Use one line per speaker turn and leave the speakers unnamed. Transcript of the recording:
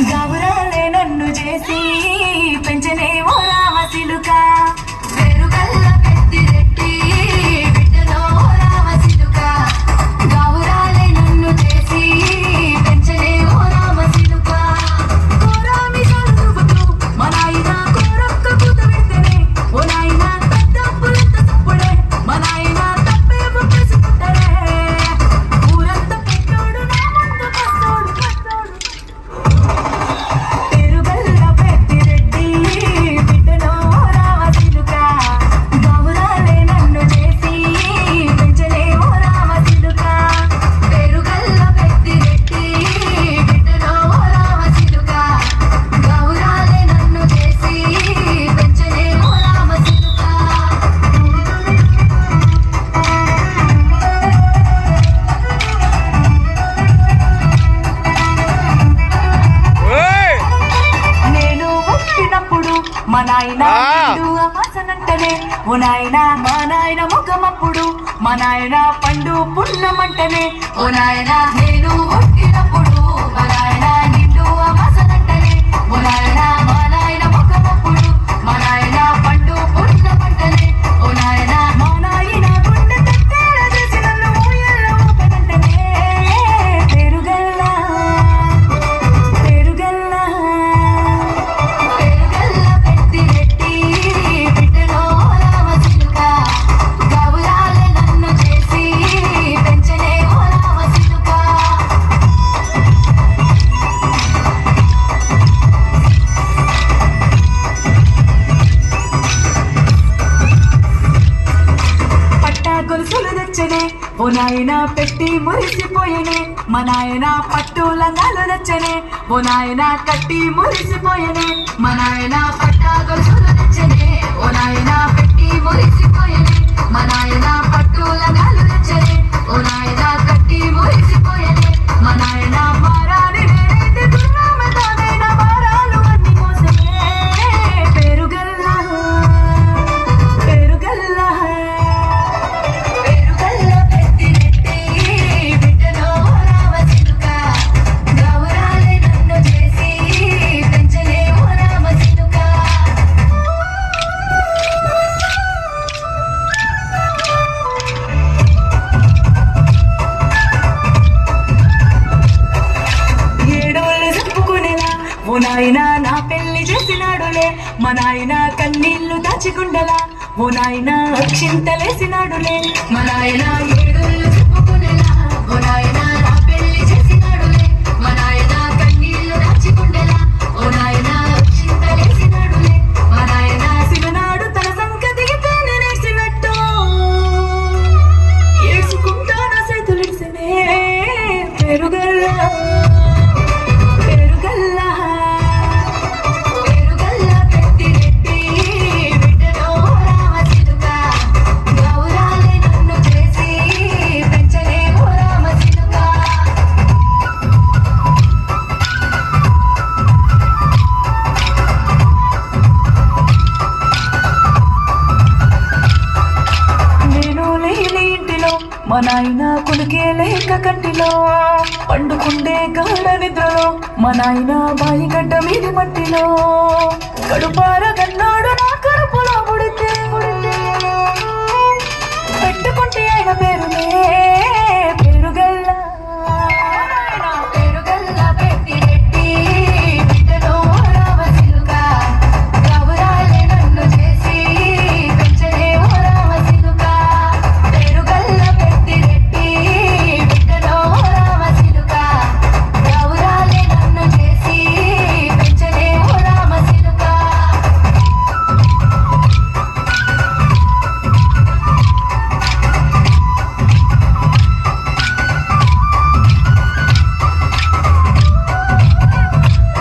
గౌరాలే నన్ను చేసి పెంచనే ఓ రామసిలుక మా నాయన అమాసనంటనే ఓ నాయన మా నాయన ముఖమప్పుడు మా నాయన పండు పున్నమంటనే ఓ నాయన నేను పుట్టినప్పుడు మా నాయన నిండు అమాసనంటనే ఓ నాయన మా నాయన ముఖమప్పుడు మా నాయన పండు పున్నమంటనే ఓ నాయన మా నాయన గుండె తట్టేల చేసి నన్ను ఊయల ఊపనంటనే పేరుగల్లా పేరుగల్లా ఓ నాయన పెట్టి మురిసిపోయనే మా నాయన పట్టు లంగాలు నచ్చనే ఓ నాయన కట్టి మురిసిపోయనే మా నాయన పట్ట గొలుసులు నచ్చనే ఓ నాయన పెట్టి మురిసిపోయనే మా నాయన పట్టు లంగాలు నచ్చనే ఓ నాయన కట్టి మురిసిపోయనే మా నాయన మారాని నేనైతే దుర్నామదానైన మారాలు అన్ని మోసమే పేరుగల్లా పేరుగల్లా ఓ నాయన నా పెళ్లి చేసినాడులే మా నాయన కన్నీళ్లు దాచిగుండలా ఓ నాయన అక్షింతలేసినాడులే మా నాయన ఏడుళ్ళు చెప్పుకునేలా ఓ నాయన నా పెళ్లి చేసినాడులే మా నాయన కన్నీళ్లు దాచిగుండలా ఓ నాయన అక్షింతలేసినాడులే మా నాయన శివనాడు తన సంగతి నేనేసినట్టు ఏసుకుంటాన చేతులిసినే పెరుగల్లా మా నాయన కొడుకే లేక కంటిలో పండుకుండే గాఢ నిద్రలో మా నాయన బాయిగడ్డ మీది మట్టిలో కడుపార కన్నాడు నా కడుపులో పుడితే పెట్టుకుంటే ఆయన పేరునే